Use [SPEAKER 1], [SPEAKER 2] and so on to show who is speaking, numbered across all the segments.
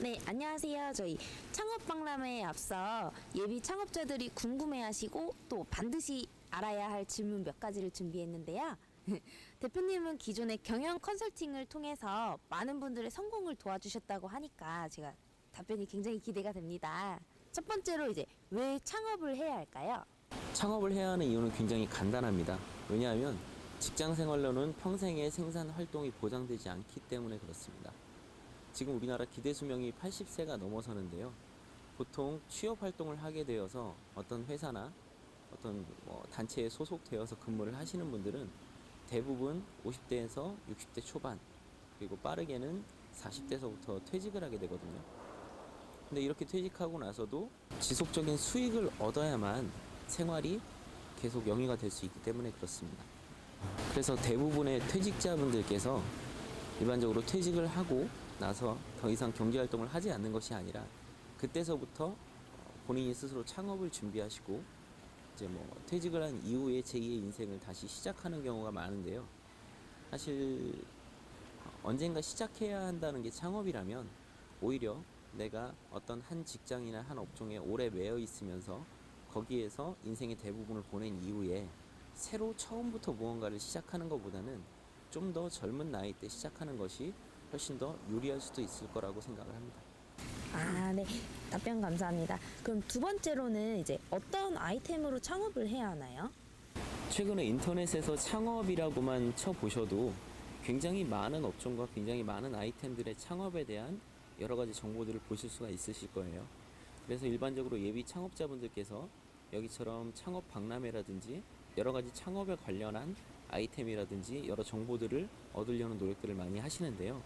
[SPEAKER 1] 네, 안녕하세요. 저희 창업박람회에 앞서 예비 창업자들이 궁금해하시고 또 반드시 알아야 할 질문 몇 가지를 준비했는데요. 대표님은 기존의 경영 컨설팅을 통해서 많은 분들의 성공을 도와주셨다고 하니까 제가 답변이 굉장히 기대가 됩니다. 첫 번째로 이제 왜 창업을 해야 할까요?
[SPEAKER 2] 창업을 해야 하는 이유는 굉장히 간단합니다. 왜냐하면 직장 생활로는 평생의 생산 활동이 보장되지 않기 때문에 그렇습니다. 지금 우리나라 기대 수명이 80세가 넘어서는데요. 보통 취업 활동을 하게 되어서 어떤 회사나 어떤 단체에 소속되어서 근무를 하시는 분들은 대부분 50대에서 60대 초반, 그리고 빠르게는 40대서부터 퇴직을 하게 되거든요. 근데 이렇게 퇴직하고 나서도 지속적인 수익을 얻어야만 생활이 계속 영위가 될 수 있기 때문에 그렇습니다. 그래서 대부분의 퇴직자분들께서 일반적으로 퇴직을 하고 나서 더 이상 경제활동을 하지 않는 것이 아니라 그때서부터 본인이 스스로 창업을 준비하시고 이제 퇴직을 한 이후에 제2의 인생을 다시 시작하는 경우가 많은데요. 사실 언젠가 시작해야 한다는 게 창업이라면 오히려 내가 어떤 한 직장이나 한 업종에 오래 매여 있으면서 거기에서 인생의 대부분을 보낸 이후에 새로 처음부터 무언가를 시작하는 것보다는 좀 더 젊은 나이 때 시작하는 것이 훨씬 더 유리할 수도 있을 거라고 생각을 합니다.
[SPEAKER 1] 네. 답변 감사합니다. 그럼 두 번째로는 이제 어떤 아이템으로 창업을 해야 하나요?
[SPEAKER 2] 최근에 인터넷에서 창업이라고만 쳐보셔도 굉장히 많은 업종과 굉장히 많은 아이템들의 창업에 대한 여러 가지 정보들을 보실 수가 있으실 거예요. 그래서 일반적으로 예비 창업자분들께서 여기처럼 창업 박람회라든지 여러 가지 창업에 관련한 아이템이라든지 여러 정보들을 얻으려는 노력들을 많이 하시는데요.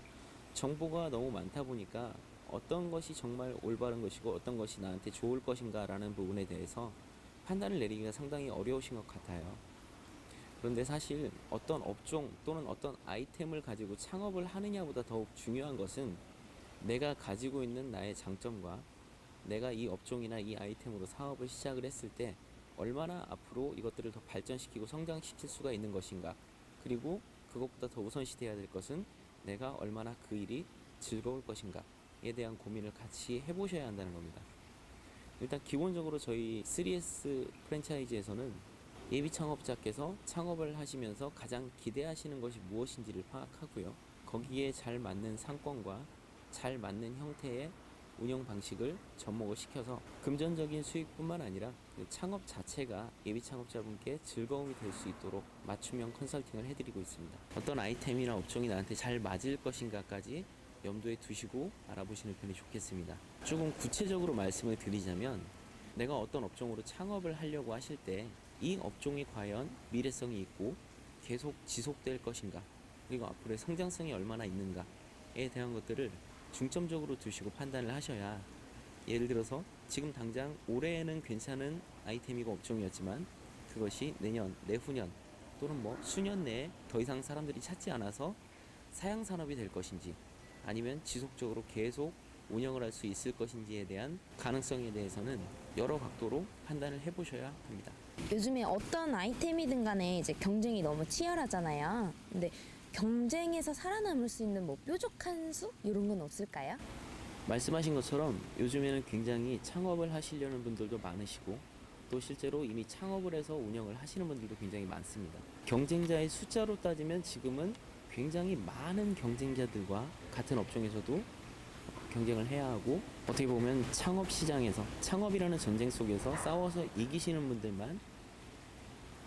[SPEAKER 2] 정보가 너무 많다 보니까 어떤 것이 정말 올바른 것이고 어떤 것이 나한테 좋을 것인가 라는 부분에 대해서 판단을 내리기가 상당히 어려우신 것 같아요. 그런데 사실 어떤 업종 또는 어떤 아이템을 가지고 창업을 하느냐보다 더욱 중요한 것은 내가 가지고 있는 나의 장점과 내가 이 업종이나 이 아이템으로 사업을 시작을 했을 때 얼마나 앞으로 이것들을 더 발전시키고 성장시킬 수가 있는 것인가, 그리고 그것보다 더 우선시돼야 될 것은 내가 얼마나 그 일이 즐거울 것인가에 대한 고민을 같이 해보셔야 한다는 겁니다. 일단 기본적으로 저희 3S 프랜차이즈에서는 예비 창업자께서 창업을 하시면서 가장 기대하시는 것이 무엇인지를 파악하고요. 거기에 잘 맞는 상권과 잘 맞는 형태의 운영 방식을 접목을 시켜서 금전적인 수익뿐만 아니라 창업 자체가 예비 창업자분께 즐거움이 될 수 있도록 맞춤형 컨설팅을 해드리고 있습니다. 어떤 아이템이나 업종이 나한테 잘 맞을 것인가까지 염두에 두시고 알아보시는 편이 좋겠습니다. 조금 구체적으로 말씀을 드리자면 내가 어떤 업종으로 창업을 하려고 하실 때 이 업종이 과연 미래성이 있고 계속 지속될 것인가, 그리고 앞으로의 성장성이 얼마나 있는가에 대한 것들을 중점적으로 두시고 판단을 하셔야, 예를 들어서 지금 당장 올해에는 괜찮은 아이템이고 업종이었지만 그것이 내년, 내후년 또는 수년 내에 더 이상 사람들이 찾지 않아서 사양산업이 될 것인지 아니면 지속적으로 계속 운영을 할 수 있을 것인지에 대한 가능성에 대해서는 여러 각도로 판단을 해보셔야 합니다.
[SPEAKER 1] 요즘에 어떤 아이템이든 간에 이제 경쟁이 너무 치열하잖아요. 근데 경쟁에서 살아남을 수 있는 뾰족한 수? 이런 건 없을까요?
[SPEAKER 2] 말씀하신 것처럼 요즘에는 굉장히 창업을 하시려는 분들도 많으시고 또 실제로 이미 창업을 해서 운영을 하시는 분들도 굉장히 많습니다. 경쟁자의 숫자로 따지면 지금은 굉장히 많은 경쟁자들과 같은 업종에서도 경쟁을 해야 하고, 어떻게 보면 창업 시장에서, 창업이라는 전쟁 속에서 싸워서 이기시는 분들만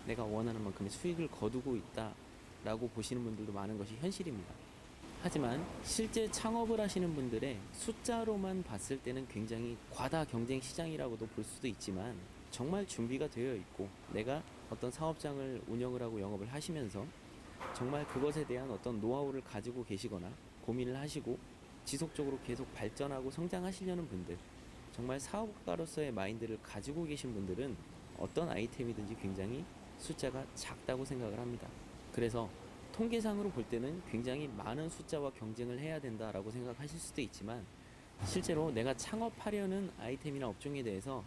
[SPEAKER 2] 내가 원하는 만큼의 수익을 거두고 있다라고 보시는 분들도 많은 것이 현실입니다. 하지만 실제 창업을 하시는 분들의 숫자로만 봤을 때는 굉장히 과다 경쟁 시장이라고도 볼 수도 있지만, 정말 준비가 되어 있고 내가 어떤 사업장을 운영을 하고 영업을 하시면서 정말 그것에 대한 어떤 노하우를 가지고 계시거나 고민을 하시고 지속적으로 계속 발전하고 성장하시려는 분들, 정말 사업가로서의 마인드를 가지고 계신 분들은 어떤 아이템이든지 굉장히 숫자가 작다고 생각을 합니다. 그래서 통계상으로 볼 때는 굉장히 많은 숫자와 경쟁을 해야 된다라고 생각하실 수도 있지만, 실제로 내가 창업하려는 아이템이나 업종에 대해서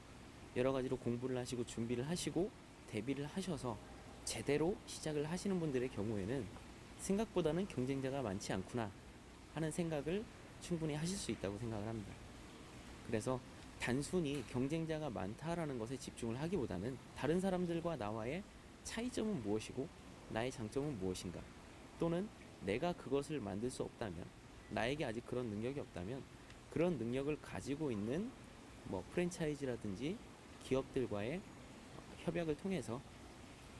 [SPEAKER 2] 여러 가지로 공부를 하시고 준비를 하시고 대비를 하셔서 제대로 시작을 하시는 분들의 경우에는 생각보다는 경쟁자가 많지 않구나 하는 생각을 충분히 하실 수 있다고 생각을 합니다. 그래서 단순히 경쟁자가 많다라는 것에 집중을 하기보다는 다른 사람들과 나와의 차이점은 무엇이고 나의 장점은 무엇인가, 또는 내가 그것을 만들 수 없다면, 나에게 아직 그런 능력이 없다면 그런 능력을 가지고 있는 프랜차이즈라든지 기업들과의 협약을 통해서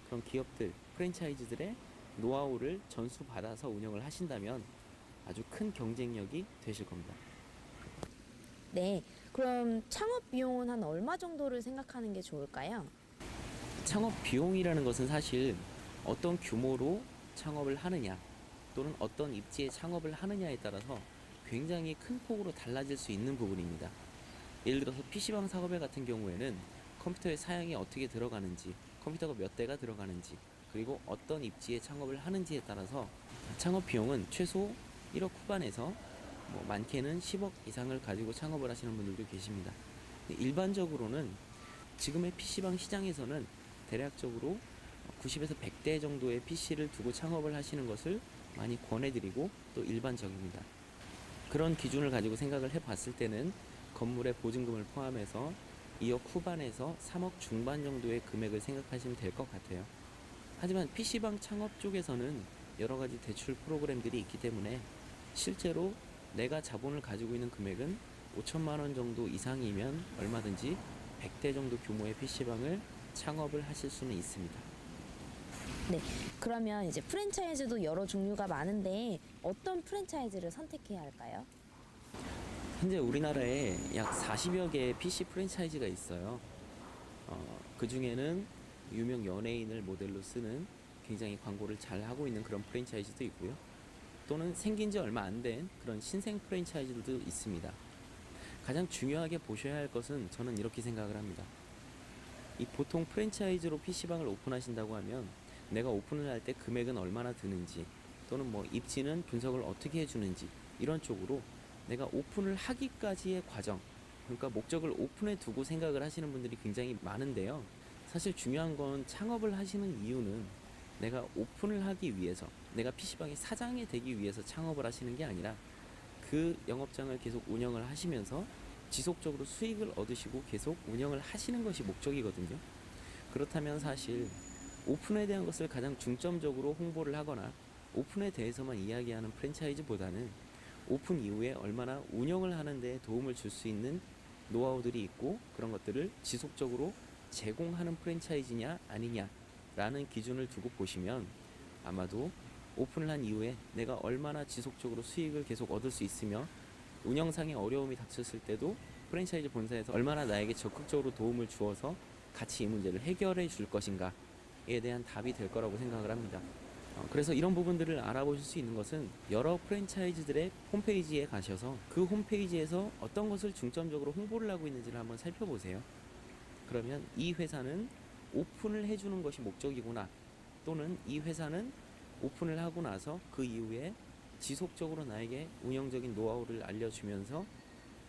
[SPEAKER 2] 그런 기업들, 프랜차이즈들의 노하우를 전수받아서 운영을 하신다면 아주 큰 경쟁력이 되실 겁니다.
[SPEAKER 1] 네, 그럼 창업 비용은 한 얼마 정도를 생각하는 게 좋을까요?
[SPEAKER 2] 창업 비용이라는 것은 사실 어떤 규모로 창업을 하느냐, 또는 어떤 입지에 창업을 하느냐에 따라서 굉장히 큰 폭으로 달라질 수 있는 부분입니다. 예를 들어서 PC방 사업회 같은 경우에는 컴퓨터의 사양이 어떻게 들어가는지, 컴퓨터가 몇 대가 들어가는지, 그리고 어떤 입지에 창업을 하는지에 따라서 창업 비용은 최소 1억 후반에서 많게는 10억 이상을 가지고 창업을 하시는 분들도 계십니다. 일반적으로는 지금의 PC방 시장에서는 대략적으로 90에서 100대 정도의 PC를 두고 창업을 하시는 것을 많이 권해드리고 또 일반적입니다. 그런 기준을 가지고 생각을 해봤을 때는 건물의 보증금을 포함해서 2억 후반에서 3억 중반 정도의 금액을 생각하시면 될 것 같아요. 하지만 PC방 창업 쪽에서는 여러 가지 대출 프로그램들이 있기 때문에 실제로 내가 자본을 가지고 있는 금액은 5천만 원 정도 이상이면 얼마든지 100대 정도 규모의 PC방을 창업을 하실 수는 있습니다.
[SPEAKER 1] 네, 그러면 이제 프랜차이즈도 여러 종류가 많은데 어떤 프랜차이즈를 선택해야 할까요?
[SPEAKER 2] 현재 우리나라에 약 40여 개의 PC 프랜차이즈가 있어요. 그 중에는 유명 연예인을 모델로 쓰는 굉장히 광고를 잘 하고 있는 그런 프랜차이즈도 있고요. 또는 생긴 지 얼마 안 된 그런 신생 프랜차이즈들도 있습니다. 가장 중요하게 보셔야 할 것은 저는 이렇게 생각을 합니다. 이 보통 프랜차이즈로 PC방을 오픈하신다고 하면 내가 오픈을 할 때 금액은 얼마나 드는지, 또는 입지는 분석을 어떻게 해주는지, 이런 쪽으로 내가 오픈을 하기까지의 과정, 그러니까 목적을 오픈해 두고 생각을 하시는 분들이 굉장히 많은데요. 사실 중요한 건 창업을 하시는 이유는 내가 오픈을 하기 위해서, 내가 PC방의 사장이 되기 위해서 창업을 하시는 게 아니라 그 영업장을 계속 운영을 하시면서 지속적으로 수익을 얻으시고 계속 운영을 하시는 것이 목적이거든요. 그렇다면 사실 오픈에 대한 것을 가장 중점적으로 홍보를 하거나 오픈에 대해서만 이야기하는 프랜차이즈보다는 오픈 이후에 얼마나 운영을 하는 데 도움을 줄 수 있는 노하우들이 있고 그런 것들을 지속적으로 제공하는 프랜차이즈냐 아니냐 라는 기준을 두고 보시면 아마도 오픈을 한 이후에 내가 얼마나 지속적으로 수익을 계속 얻을 수 있으며 운영상의 어려움이 닥쳤을 때도 프랜차이즈 본사에서 얼마나 나에게 적극적으로 도움을 주어서 같이 이 문제를 해결해 줄 것인가에 대한 답이 될 거라고 생각을 합니다. 그래서 이런 부분들을 알아보실 수 있는 것은 여러 프랜차이즈들의 홈페이지에 가셔서 그 홈페이지에서 어떤 것을 중점적으로 홍보를 하고 있는지를 한번 살펴보세요. 그러면 이 회사는 오픈을 해주는 것이 목적이구나, 또는 이 회사는 오픈을 하고 나서 그 이후에 지속적으로 나에게 운영적인 노하우를 알려주면서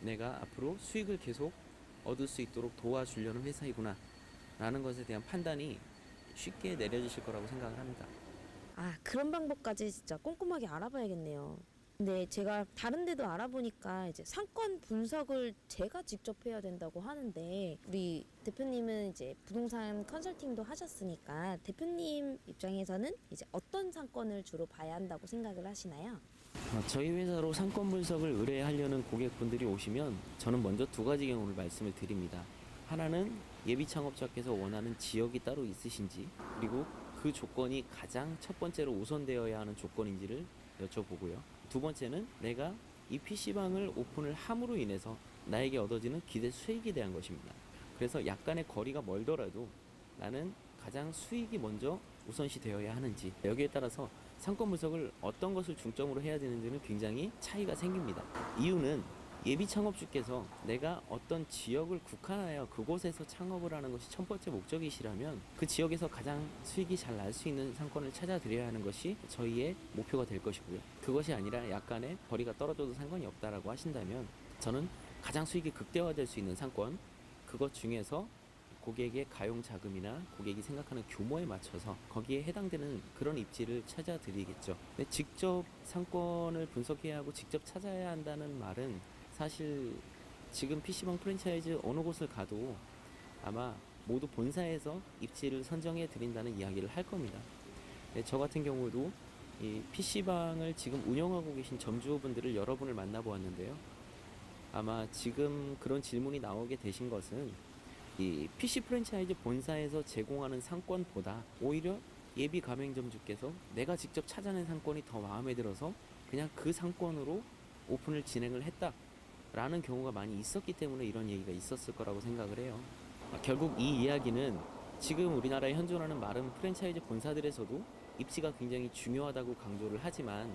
[SPEAKER 2] 내가 앞으로 수익을 계속 얻을 수 있도록 도와주려는 회사이구나 라는 것에 대한 판단이 쉽게 내려지실 거라고 생각을 합니다.
[SPEAKER 1] 아, 그런 방법까지 진짜 꼼꼼하게 알아봐야겠네요. 근데 제가 다른 데도 알아보니까 이제 상권 분석을 제가 직접 해야 된다고 하는데, 우리 대표님은 이제 부동산 컨설팅도 하셨으니까 대표님 입장에서는 이제 어떤 상권을 주로 봐야 한다고 생각을 하시나요?
[SPEAKER 2] 저희 회사로 상권 분석을 의뢰하려는 고객분들이 오시면 저는 먼저 두 가지 경우를 말씀을 드립니다. 하나는 예비 창업자께서 원하는 지역이 따로 있으신지, 그리고 그 조건이 가장 첫 번째로 우선되어야 하는 조건인지를 여쭤보고요. 두 번째는 내가 이 PC방을 오픈을 함으로 인해서 나에게 얻어지는 기대 수익에 대한 것입니다. 그래서 약간의 거리가 멀더라도 나는 가장 수익이 먼저 우선시 되어야 하는지, 여기에 따라서 상권 분석을 어떤 것을 중점으로 해야 되는지는 굉장히 차이가 생깁니다. 이유는 예비 창업주께서 내가 어떤 지역을 국한하여 그곳에서 창업을 하는 것이 첫 번째 목적이시라면 그 지역에서 가장 수익이 잘 날 수 있는 상권을 찾아드려야 하는 것이 저희의 목표가 될 것이고요. 그것이 아니라 약간의 거리가 떨어져도 상관이 없다라고 하신다면 저는 가장 수익이 극대화될 수 있는 상권, 그것 중에서 고객의 가용 자금이나 고객이 생각하는 규모에 맞춰서 거기에 해당되는 그런 입지를 찾아드리겠죠. 근데 직접 상권을 분석해야 하고 직접 찾아야 한다는 말은 사실 지금 PC방 프랜차이즈 어느 곳을 가도 아마 모두 본사에서 입지를 선정해 드린다는 이야기를 할 겁니다. 저 같은 경우도 이 PC방을 지금 운영하고 계신 점주분들을 여러분을 만나보았는데요. 아마 지금 그런 질문이 나오게 되신 것은 이 PC 프랜차이즈 본사에서 제공하는 상권보다 오히려 예비 가맹점주께서 내가 직접 찾아낸 상권이 더 마음에 들어서 그냥 그 상권으로 오픈을 진행을 했다라는 경우가 많이 있었기 때문에 이런 얘기가 있었을 거라고 생각을 해요. 결국 이 이야기는 지금 우리나라에 현존하는 많은 프랜차이즈 본사들에서도 입지가 굉장히 중요하다고 강조를 하지만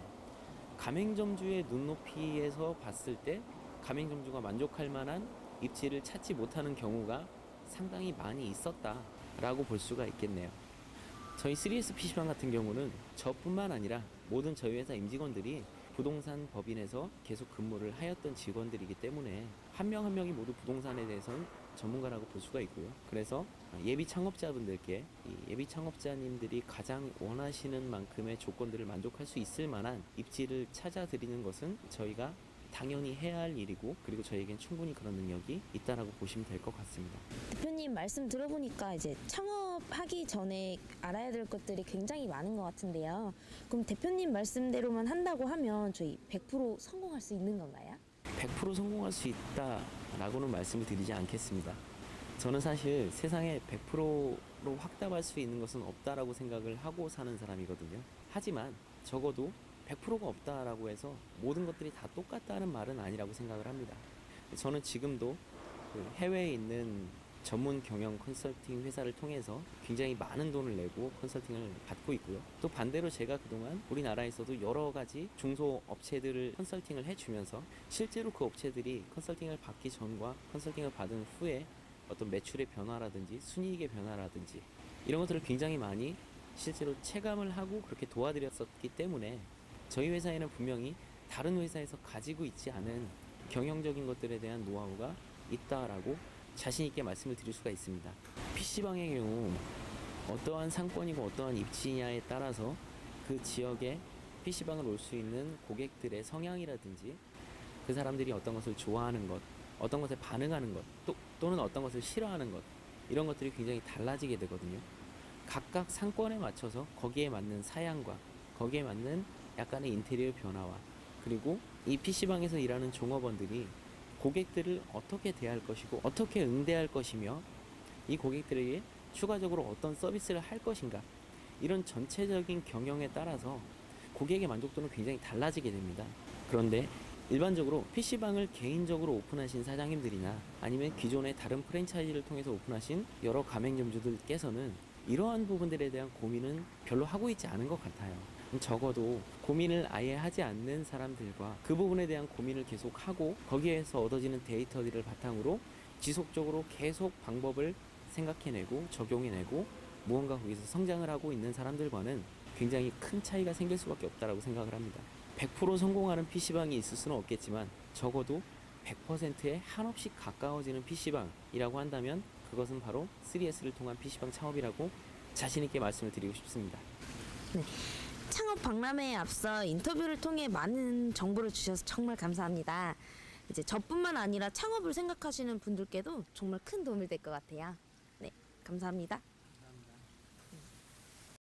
[SPEAKER 2] 가맹점주의 눈높이에서 봤을 때 가맹점주가 만족할 만한 입지를 찾지 못하는 경우가 상당히 많이 있었다라고 볼 수가 있겠네요. 저희 3S PC방 같은 경우는 저뿐만 아니라 모든 저희 회사 임직원들이 부동산 법인에서 계속 근무를 하였던 직원들이기 때문에 한 명 한 명이 모두 부동산에 대해서는 전문가라고 볼 수가 있고요. 그래서 예비 창업자분들께 이 예비 창업자님들이 가장 원하시는 만큼의 조건들을 만족할 수 있을 만한 입지를 찾아드리는 것은 저희가 당연히 해야 할 일이고, 그리고 저희에겐 충분히 그런 능력이 있다라고 보시면 될 것 같습니다.
[SPEAKER 1] 대표님 말씀 들어보니까 이제 창업하기 전에 알아야 될 것들이 굉장히 많은 것 같은데요. 그럼 대표님 말씀대로만 한다고 하면 저희 100% 성공할 수 있는 건가요?
[SPEAKER 2] 100% 성공할 수 있다라고는 말씀을 드리지 않겠습니다. 저는 사실 세상에 100%로 확답할 수 있는 것은 없다라고 생각을 하고 사는 사람이거든요. 하지만 적어도 100%가 없다라고 해서 모든 것들이 다 똑같다는 말은 아니라고 생각을 합니다. 저는 지금도 그 해외에 있는 전문 경영 컨설팅 회사를 통해서 굉장히 많은 돈을 내고 컨설팅을 받고 있고요. 또 반대로 제가 그동안 우리나라에서도 여러 가지 중소업체들을 컨설팅을 해주면서 실제로 그 업체들이 컨설팅을 받기 전과 컨설팅을 받은 후에 어떤 매출의 변화라든지 순이익의 변화라든지 이런 것들을 굉장히 많이 실제로 체감을 하고 그렇게 도와드렸었기 때문에 저희 회사에는 분명히 다른 회사에서 가지고 있지 않은 경영적인 것들에 대한 노하우가 있다라고 자신 있게 말씀을 드릴 수가 있습니다. PC방의 경우 어떠한 상권이고 어떠한 입지냐에 따라서 그 지역에 PC방을 올 수 있는 고객들의 성향이라든지 그 사람들이 어떤 것을 좋아하는 것, 어떤 것에 반응하는 것, 또는 어떤 것을 싫어하는 것, 이런 것들이 굉장히 달라지게 되거든요. 각각 상권에 맞춰서 거기에 맞는 사양과 거기에 맞는 약간의 인테리어 변화와, 그리고 이 PC방에서 일하는 종업원들이 고객들을 어떻게 대할 것이고 어떻게 응대할 것이며 이 고객들에게 추가적으로 어떤 서비스를 할 것인가, 이런 전체적인 경영에 따라서 고객의 만족도는 굉장히 달라지게 됩니다. 그런데 일반적으로 PC방을 개인적으로 오픈하신 사장님들이나 아니면 기존의 다른 프랜차이즈를 통해서 오픈하신 여러 가맹점주들께서는 이러한 부분들에 대한 고민은 별로 하고 있지 않은 것 같아요. 적어도 고민을 아예 하지 않는 사람들과 그 부분에 대한 고민을 계속 하고 거기에서 얻어지는 데이터들을 바탕으로 지속적으로 계속 방법을 생각해내고 적용해내고 무언가 거기서 성장을 하고 있는 사람들과는 굉장히 큰 차이가 생길 수밖에 없다라고 생각을 합니다. 100% 성공하는 PC방이 있을 수는 없겠지만 적어도 100%에 한없이 가까워지는 PC방이라고 한다면 그것은 바로 3S를 통한 PC방 창업이라고 자신 있게 말씀을 드리고 싶습니다.
[SPEAKER 1] 네. 창업 박람회에 앞서 인터뷰를 통해 많은 정보를 주셔서 정말 감사합니다. 이제 저뿐만 아니라 창업을 생각하시는 분들께도 정말 큰 도움이 될 것 같아요. 네, 감사합니다.